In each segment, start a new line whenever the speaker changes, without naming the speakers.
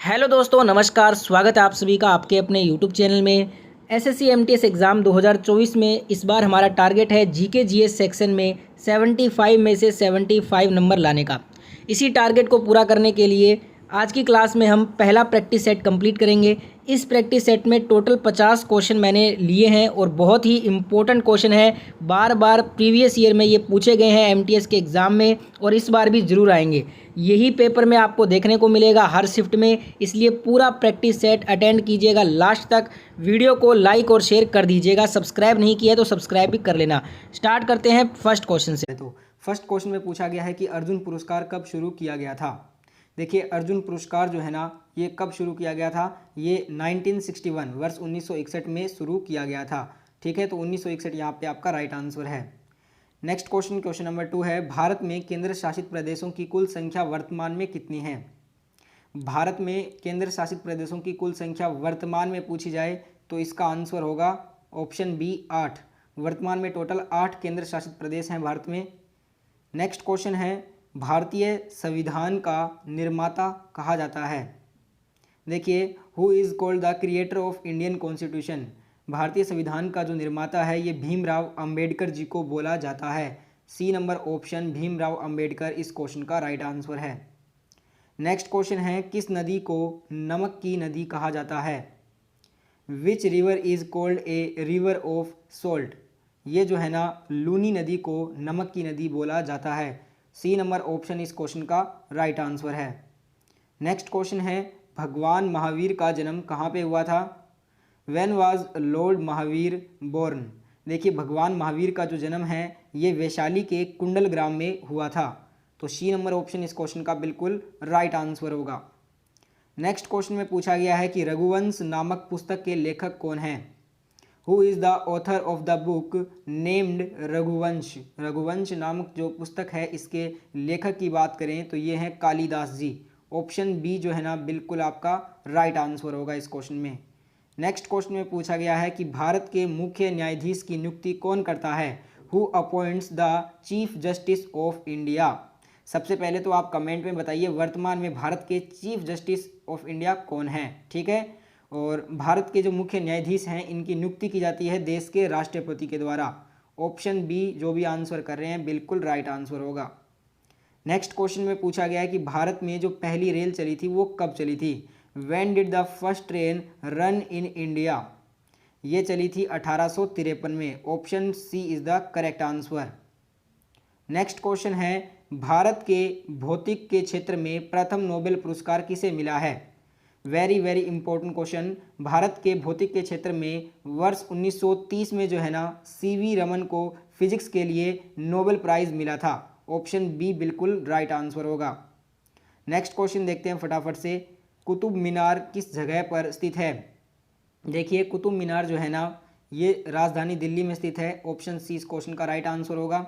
Hello दोस्तों, नमस्कार। स्वागत है आप सभी का आपके अपने यूट्यूब चैनल में। एसएससी एमटीएस एग्ज़ाम 2024 में इस बार हमारा टारगेट है जीके जीएस सेक्शन में 75 में से 75 नंबर लाने का। इसी टारगेट को पूरा करने के लिए आज की क्लास में हम पहला प्रैक्टिस सेट कंप्लीट करेंगे। इस प्रैक्टिस सेट में टोटल 50 क्वेश्चन मैंने लिए हैं और बहुत ही इंपॉर्टेंट क्वेश्चन है। बार बार प्रीवियस ईयर में ये पूछे गए हैं एमटीएस के एग्ज़ाम में और इस बार भी ज़रूर आएंगे। यही पेपर में आपको देखने को मिलेगा हर शिफ्ट में, इसलिए पूरा प्रैक्टिस सेट अटेंड कीजिएगा लास्ट तक। वीडियो को लाइक और शेयर कर दीजिएगा। सब्सक्राइब नहीं किया तो सब्सक्राइब भी कर लेना। स्टार्ट करते हैं फर्स्ट क्वेश्चन से। तो फर्स्ट क्वेश्चन में पूछा गया है कि अर्जुन पुरस्कार कब शुरू किया गया था। देखिए, अर्जुन पुरस्कार जो है ना, ये कब शुरू किया गया था। ये 1961 वर्ष 1961 में शुरू किया गया था। ठीक है, तो 1961 यहाँ पे आपका राइट आंसर है। नेक्स्ट क्वेश्चन, क्वेश्चन नंबर 2 है, भारत में केंद्र शासित प्रदेशों की कुल संख्या वर्तमान में कितनी है। भारत में केंद्र शासित प्रदेशों की कुल संख्या वर्तमान में पूछी जाए तो इसका आंसर होगा ऑप्शन बी 8। वर्तमान में टोटल 8 केंद्र शासित प्रदेश हैं भारत में। नेक्स्ट क्वेश्चन है, भारतीय संविधान का निर्माता कहा जाता है। देखिए, who is called the creator of Indian constitution. भारतीय संविधान का जो निर्माता है ये भीमराव अंबेडकर जी को बोला जाता है। C number option Bhimrao Ambedkar इस क्वेश्चन का राइट आंसर है। नेक्स्ट क्वेश्चन है, किस नदी को नमक की नदी कहा जाता है। Which river is called a river of salt. ये जो है ना, लूनी नदी को नमक की नदी बोला जाता है। सी नंबर ऑप्शन इस क्वेश्चन का राइट आंसर है। नेक्स्ट क्वेश्चन है, भगवान महावीर का जन्म कहाँ पे हुआ था। When was lord Mahavir born. देखिए, भगवान महावीर का जो जन्म है ये वैशाली के कुंडल ग्राम में हुआ था। तो सी नंबर ऑप्शन इस क्वेश्चन का बिल्कुल राइट आंसर होगा। नेक्स्ट क्वेश्चन में पूछा गया है कि रघुवंश नामक पुस्तक के लेखक कौन हैं। Who is the author of the book named Raghuvansh. Raghuvansh नामक जो पुस्तक है इसके लेखक की बात करें तो ये हैं कालिदास जी। ऑप्शन बी जो है ना, बिल्कुल आपका राइट आंसर होगा इस क्वेश्चन में। नेक्स्ट क्वेश्चन में पूछा गया है कि भारत के मुख्य न्यायाधीश की नियुक्ति कौन करता है। Who appoints the chief justice of India. सबसे पहले तो आप कमेंट में बताइए वर्तमान में भारत के चीफ जस्टिस ऑफ इंडिया कौन हैं। ठीक है, और भारत के जो मुख्य न्यायाधीश हैं इनकी नियुक्ति की जाती है देश के राष्ट्रपति के द्वारा। ऑप्शन बी जो भी आंसर कर रहे हैं बिल्कुल राइट आंसर होगा। नेक्स्ट क्वेश्चन में पूछा गया है कि भारत में जो पहली रेल चली थी वो कब चली थी। When did the first train run in India. ये चली थी 1853 में। Option C is the correct answer. Next question है, भारत के भौतिक के क्षेत्र में प्रथम नोबेल पुरस्कार किसे मिला है। Very very important question. Bharat के भौतिक के क्षेत्र में वर्ष 1930 में जो है ना, सीवी रमन को फिजिक्स के लिए नोबेल प्राइज मिला था। ऑप्शन बी बिल्कुल राइट आंसर होगा। नेक्स्ट क्वेश्चन देखते हैं फटाफट से, कुतुब मीनार किस जगह पर स्थित है। देखिए, कुतुब मीनार जो है ना, ये राजधानी दिल्ली में स्थित है। ऑप्शन सी इस क्वेश्चन का राइट आंसर होगा।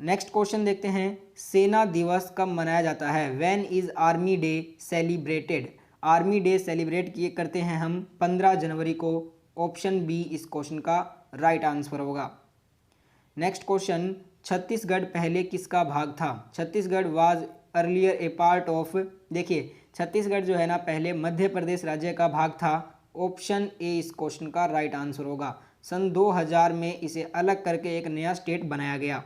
नेक्स्ट क्वेश्चन देखते हैं, सेना दिवस कब मनाया जाता है। When is army day celebrated. Army day celebrate किए करते हैं हम 15 जनवरी को। ऑप्शन बी इस क्वेश्चन का राइट आंसर होगा। नेक्स्ट क्वेश्चन, छत्तीसगढ़ पहले किसका भाग था। Chhattisgarh was earlier A part of. देखिए, छत्तीसगढ़ जो है ना, पहले मध्य प्रदेश राज्य का भाग था। ऑप्शन ए इस क्वेश्चन का राइट आंसर होगा। सन 2000 में इसे अलग करके एक नया स्टेट बनाया गया।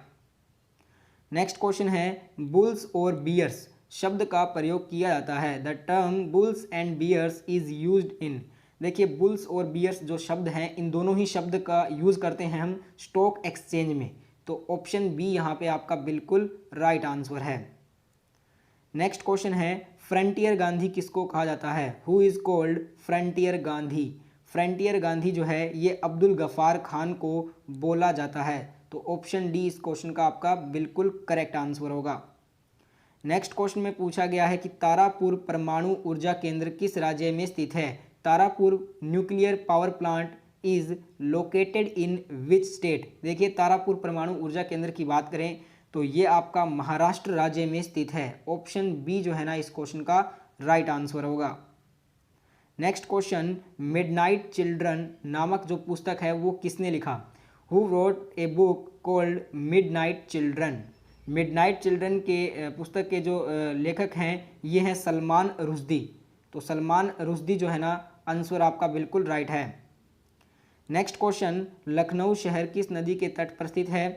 नेक्स्ट क्वेश्चन है, बुल्स और बियर्स शब्द का प्रयोग किया जाता है। The term bulls and bears is used in. देखिए, बुल्स और बियर्स जो शब्द हैं इन दोनों ही शब्द का यूज़ करते हैं हम स्टॉक एक्सचेंज में। तो ऑप्शन बी यहाँ पे आपका बिल्कुल राइट आंसर है। नेक्स्ट क्वेश्चन है, फ्रंटियर गांधी किसको कहा जाता है। Who is called frontier Gandhi. Frontier Gandhi जो है ये अब्दुल गफ्फार खान को बोला जाता है। तो ऑप्शन डी इस क्वेश्चन का आपका बिल्कुल करेक्ट आंसर होगा। नेक्स्ट क्वेश्चन में पूछा गया है कि तारापुर परमाणु ऊर्जा केंद्र किस राज्य में स्थित है। Tarapur nuclear power plant is located in which state. देखिए, तारापुर परमाणु ऊर्जा केंद्र की बात करें तो ये आपका महाराष्ट्र राज्य में स्थित है। ऑप्शन बी जो है ना, इस क्वेश्चन का राइट आंसर होगा। नेक्स्ट क्वेश्चन, मिडनाइट चिल्ड्रन नामक जो पुस्तक है वो किसने लिखा। Who wrote a book called midnight children. Midnight children के पुस्तक के जो लेखक हैं ये हैं सलमान रुश्दी। तो सलमान रुश्दी जो है ना आंसर आपका बिल्कुल राइट है। नेक्स्ट क्वेश्चन, लखनऊ शहर किस नदी के तट पर स्थित है?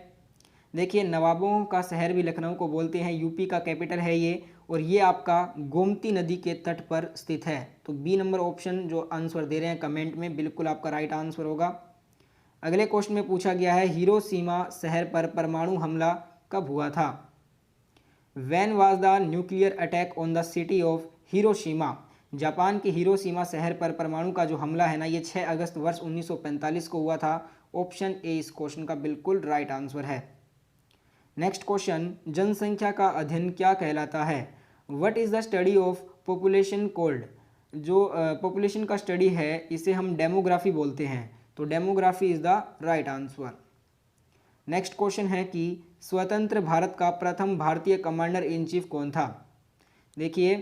देखिए नवाबों का शहर भी लखनऊ को बोलते हैं, यूपी का कैपिटल है ये, और ये आपका गोमती नदी के तट पर स्थित है। तो बी नंबर ऑप्शन जो आंसर दे रहे हैं कमेंट में बिल्कुल आपका राइट आंसर होगा। अगले क्वेश्चन में पूछा गया है हिरोशिमा शहर पर परमाणु हमला कब हुआ था? When was the nuclear attack on the city of Hiroshima? Japan के हिरोशिमा शहर पर परमाणु का जो हमला है ना ये 6 अगस्त वर्ष 1945 को हुआ था। ऑप्शन ए इस क्वेश्चन का बिल्कुल राइट आंसर है। नेक्स्ट क्वेश्चन, जनसंख्या का अध्ययन क्या कहलाता है? What is the study of population cold? जो पॉपुलेशन का स्टडी है इसे हम डेमोग्राफी बोलते हैं, तो demography is the right answer. Next question है कि स्वतंत्र भारत का प्रथम भारतीय कमांडर इन चीफ कौन था? देखिए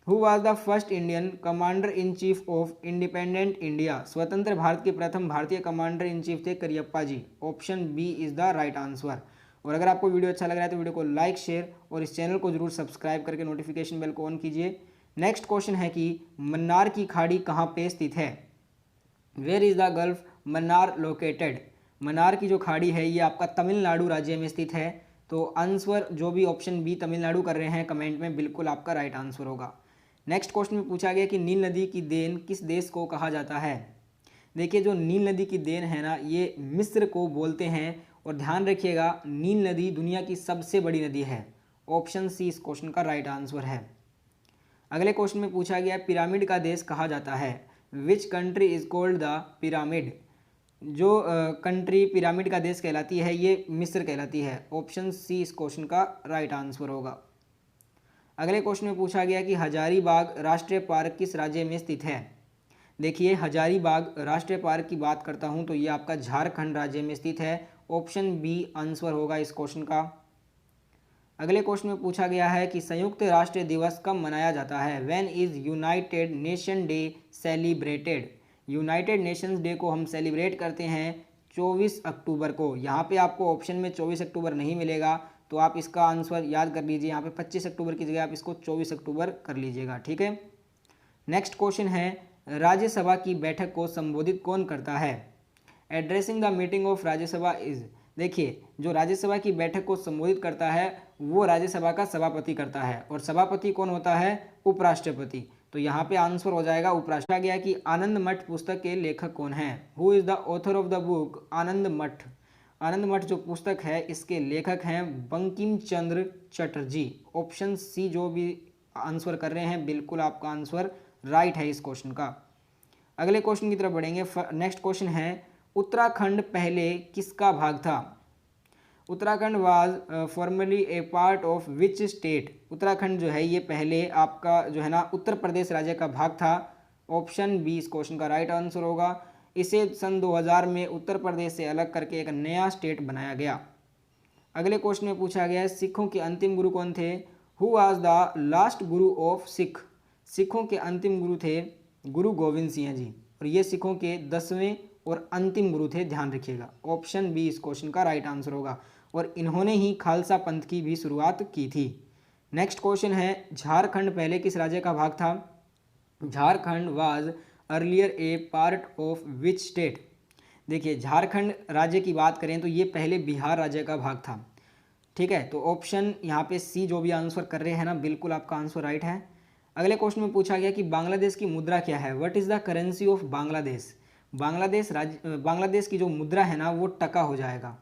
who was the first Indian commander in chief of independent India? स्वतंत्र भारत के प्रथम भारतीय कमांडर इन चीफ थे Cariappa ji. Option B is the right answer. और अगर आपको वीडियो अच्छा लग रहा है तो वीडियो को लाइक शेयर और इस चैनल को जरूर सब्सक्राइब करके नोटिफिकेशन बेल को ऑन कीजिए। नेक्स्ट क्वेश्चन है कि मन्नार की खाड़ी कहाँ पे स्थित है? Where is the gulf Mannar located? Mannar की जो खाड़ी है ये आपका तमिलनाडु राज्य में स्थित है। तो आंसर जो भी ऑप्शन बी तमिलनाडु कर रहे हैं कमेंट में बिल्कुल आपका राइट आंसर होगा। नेक्स्ट क्वेश्चन में पूछा गया कि नील नदी की देन किस देश को कहा जाता है? देखिए जो नील नदी की देन है ना ये मिस्र को बोलते हैं, और ध्यान रखिएगा नील नदी दुनिया की सबसे बड़ी नदी है। ऑप्शन सी इस क्वेश्चन का राइट आंसर है। अगले क्वेश्चन में पूछा गया पिरामिड का देश कहा जाता है? Which country is called the pyramid? जो कंट्री पिरामिड का देश कहलाती है ये मिस्र कहलाती है। ऑप्शन सी इस क्वेश्चन का राइट आंसर होगा। अगले क्वेश्चन में पूछा गया कि हजारीबाग राष्ट्रीय पार्क किस राज्य में स्थित है? देखिए हजारीबाग राष्ट्रीय पार्क की बात करता हूं तो ये आपका झारखंड राज्य में स्थित है। ऑप्शन बी आंसर होगा इस क्वेश्चन का। अगले क्वेश्चन में पूछा गया है कि संयुक्त राष्ट्र दिवस कब मनाया जाता है? When is United nation day celebrated? United Nations day को हम सेलिब्रेट करते हैं 24 अक्टूबर को। यहाँ पे आपको ऑप्शन में 24 अक्टूबर नहीं मिलेगा, तो आप इसका आंसर याद कर लीजिए। यहाँ पे 25 अक्टूबर की जगह आप इसको 24 अक्टूबर कर लीजिएगा, ठीक है। नेक्स्ट क्वेश्चन है राज्यसभा की बैठक को संबोधित कौन करता है? Addressing the meeting of Rajya Sabha is? देखिए जो राज्यसभा की बैठक को संबोधित करता है वो राज्यसभा का सभापति करता है, और सभापति कौन होता है? उपराष्ट्रपति। तो यहाँ पे आंसर हो जाएगा उपराष्ट्रपति। गया कि आनंद मठ पुस्तक के लेखक कौन है? Who is the author of the book Anand Math? Anand Math जो पुस्तक है इसके लेखक हैं बंकिम चंद्र चटर्जी। ऑप्शन सी जो भी आंसर कर रहे हैं बिल्कुल आपका आंसर राइट है इस क्वेश्चन का। अगले क्वेश्चन की तरफ बढ़ेंगे। नेक्स्ट क्वेश्चन है उत्तराखंड पहले किसका भाग था? Uttarakhand was formally A part of which state? Uttarakhand जो है ये पहले आपका जो है ना उत्तर प्रदेश राज्य का भाग था। ऑप्शन बी इस क्वेश्चन का राइट आंसर होगा। इसे सन 2000 में उत्तर प्रदेश से अलग करके एक नया स्टेट बनाया गया। अगले क्वेश्चन में पूछा गया है सिखों के अंतिम गुरु कौन थे? Who was the last Guru of Sikh? सिखों के अंतिम गुरु थे गुरु गोविंद सिंह जी, और ये सिखों के 10वें और अंतिम गुरु थे, ध्यान रखिएगा। ऑप्शन बी इस क्वेश्चन का राइट आंसर होगा, और इन्होंने ही खालसा पंथ की भी शुरुआत की थी। नेक्स्ट क्वेश्चन है झारखंड पहले किस राज्य का भाग था? Jharkhand was earlier A part of which state? देखिए झारखंड राज्य की बात करें तो ये पहले बिहार राज्य का भाग था, ठीक है। तो ऑप्शन यहाँ पे सी जो भी आंसर कर रहे हैं ना बिल्कुल आपका आंसर राइट है। अगले क्वेश्चन में पूछा गया कि बांग्लादेश की मुद्रा क्या है? What is the currency of Bangladesh? Bangladesh की जो मुद्रा है ना वो टका हो जाएगा।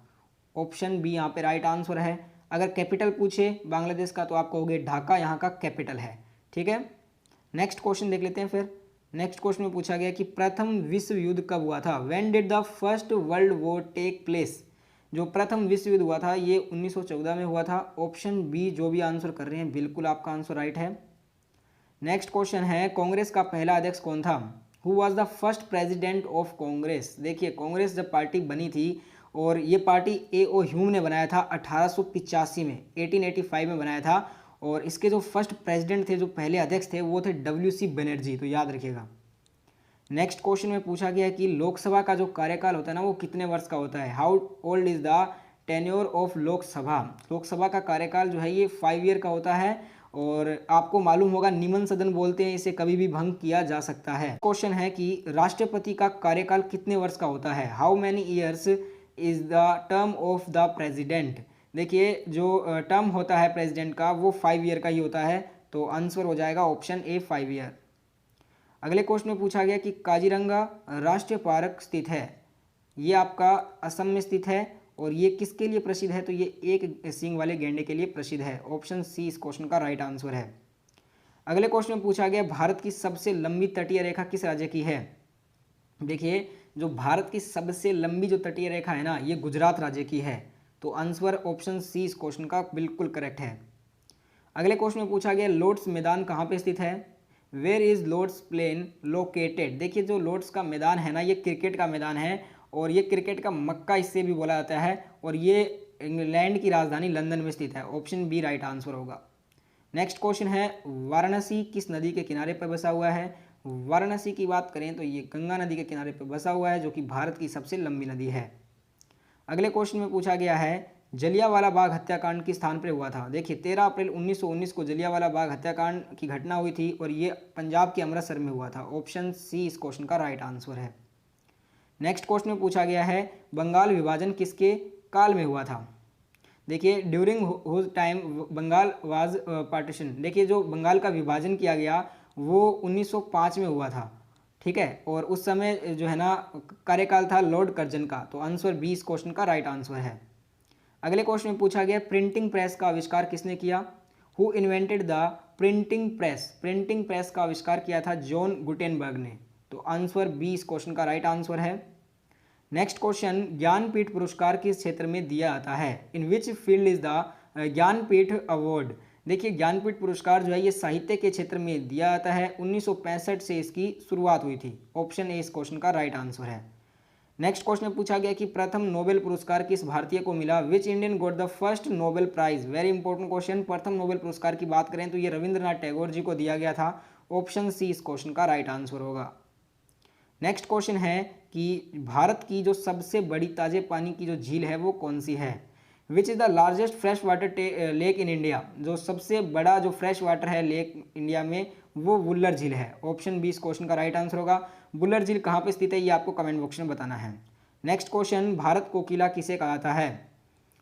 ऑप्शन बी यहाँ पे राइट आंसर है। अगर कैपिटल पूछे बांग्लादेश का तो आप कहोगे ढाका यहाँ का कैपिटल है, ठीक है। नेक्स्ट क्वेश्चन देख लेते हैं फिर। नेक्स्ट क्वेश्चन में पूछा गया कि प्रथम विश्व युद्ध कब हुआ था? When did the first world war take place? जो प्रथम विश्व युद्ध हुआ था ये 1914 में हुआ था। ऑप्शन बी जो भी आंसर कर रहे हैं बिल्कुल आपका आंसर राइट है। नेक्स्ट क्वेश्चन है कांग्रेस का पहला अध्यक्ष कौन था? Who was the first president of Congress? देखिए कांग्रेस जब पार्टी बनी थी और ये पार्टी ए.ओ. ह्यूम ने बनाया था 1885 में, 1885 में बनाया था, और इसके जो फर्स्ट प्रेसिडेंट थे, जो पहले अध्यक्ष थे, वो थे W.C. बनर्जी, तो याद रखिएगा। नेक्स्ट क्वेश्चन में पूछा गया कि लोकसभा का जो कार्यकाल होता है ना वो कितने वर्ष का होता है? How old is the tenure of Lok Sabha? Lok Sabha का कार्यकाल जो है ये 5 ईयर का होता है, और आपको मालूम होगा निमन सदन बोलते हैं इसे, कभी भी भंग किया जा सकता है। क्वेश्चन है कि राष्ट्रपति का कार्यकाल कितने वर्ष का होता है? How many years is the term of the president? देखिए जो टर्म होता है प्रेसिडेंट का वो 5 ईयर का ही होता है, तो आंसर हो जाएगा ऑप्शन ए 5 ईयर। अगले क्वेश्चन में पूछा गया कि काजीरंगा राष्ट्रीय पार्क स्थित है, ये आपका असम में स्थित है और ये किसके लिए प्रसिद्ध है? तो ये एक सींग वाले गैंडे के लिए प्रसिद्ध है। ऑप्शन सी इस क्वेश्चन का राइट आंसर है। अगले क्वेश्चन में पूछा गया भारत की सबसे लंबी तटीय रेखा किस राज्य की है? देखिए जो भारत की सबसे लंबी जो तटीय रेखा है ना, ये गुजरात राज्य की है, तो आंसर ऑप्शन सी इस क्वेश्चन का बिल्कुल करेक्ट है। अगले क्वेश्चन में पूछा गया लॉर्ड्स मैदान कहाँ पे स्थित है? Where is Lord's plain located? देखिए जो लॉर्ड्स का मैदान है ना, ये क्रिकेट का मैदान है और ये क्रिकेट का मक्का इससे भी बोला जाता है और ये इंग्लैंड की राजधानी लंदन में स्थित है। ऑप्शन बी राइट आंसर होगा। नेक्स्ट क्वेश्चन है वाराणसी किस नदी के किनारे पर बसा हुआ है? वाराणसी की बात करें तो ये गंगा नदी के किनारे पर बसा हुआ है, जो कि भारत की सबसे लंबी नदी है। अगले क्वेश्चन में पूछा गया है जलियांवाला बाग हत्याकांड किस स्थान पर हुआ था? देखिए 13 अप्रैल 1919 को जलियांवाला बाग हत्याकांड की घटना हुई थी और ये पंजाब के अमृतसर में हुआ था। ऑप्शन सी इस क्वेश्चन का राइट आंसर है। नेक्स्ट क्वेश्चन में पूछा गया है बंगाल विभाजन किसके काल में हुआ था? देखिए during whose time Bengal was partition. देखिए जो बंगाल का विभाजन किया गया वो 1905 में हुआ था, ठीक है, और उस समय जो है ना कार्यकाल था लॉर्ड कर्जन का, तो आंसर बी इस क्वेश्चन का राइट आंसर है। अगले क्वेश्चन में पूछा गया प्रिंटिंग प्रेस का आविष्कार किसने किया? Who invented the printing press? Printing press का आविष्कार किया था जॉन गुटेनबर्ग ने, तो आंसर बी इस क्वेश्चन का राइट आंसर है। नेक्स्ट क्वेश्चन ज्ञानपीठ पुरस्कार किस क्षेत्र में दिया जाता है? In which field is the Jnanpith award? देखिए ज्ञानपीठ पुरस्कार जो है ये साहित्य के क्षेत्र में दिया जाता है। 1965 से इसकी शुरुआत हुई थी। ऑप्शन ए इस क्वेश्चन का राइट आंसर है। नेक्स्ट क्वेश्चन में पूछा गया कि प्रथम नोबेल पुरस्कार किस भारतीय को मिला? Which Indian got the first Nobel prize? Very important question. प्रथम नोबेल पुरस्कार की बात करें तो ये रविंद्रनाथ टैगोर जी को दिया गया था। ऑप्शन सी इस क्वेश्चन का राइट आंसर होगा। नेक्स्ट क्वेश्चन है कि भारत की जो सबसे बड़ी ताजे पानी की जो झील है वो कौन सी है? Which is the largest fresh water lake in India? जो सबसे बड़ा जो फ्रेश वाटर है लेक इंडिया में वो वुल्लर झील है। ऑप्शन बी इस क्वेश्चन का राइट आंसर होगा। वुल्लर झील कहाँ पे स्थित है ये आपको कमेंट बॉक्स में बताना है। नेक्स्ट क्वेश्चन भारत कोकिला किसे कहा जाता है?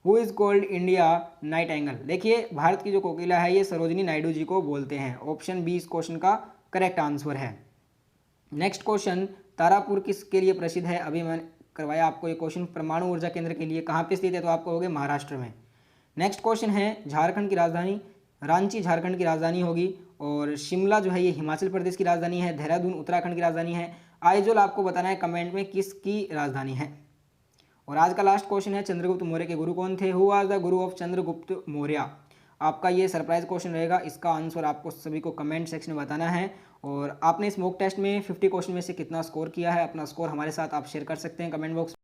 Who is called India night angle? देखिए भारत की जो कोकिला है ये सरोजिनी नायडू जी को बोलते हैं। ऑप्शन बी इस क्वेश्चन का करेक्ट आंसर है। नेक्स्ट क्वेश्चन तारापुर किसके लिए प्रसिद्ध है? अभी मैंने करवाया आपको ये क्वेश्चन परमाणु ऊर्जा केंद्र के लिए। कहाँ पे स्थित है? तो आपको होगे महाराष्ट्र में। नेक्स्ट क्वेश्चन है झारखंड की राजधानी? रांची झारखंड की राजधानी होगी और शिमला जो है ये हिमाचल प्रदेश की राजधानी है। देहरादून उत्तराखंड की राजधानी है। आइजोल आपको बताना है कमेंट में किसकी राजधानी है। और आज का लास्ट क्वेश्चन है चंद्रगुप्त मौर्य के गुरु कौन थे? Who was the Guru of Chandragupta Maurya? आपका ये सरप्राइज क्वेश्चन रहेगा, इसका आंसर आपको सभी को कमेंट सेक्शन में बताना है। और आपने इस मॉक टेस्ट में 50 क्वेश्चन में से कितना स्कोर किया है, अपना स्कोर हमारे साथ आप शेयर कर सकते हैं कमेंट बॉक्स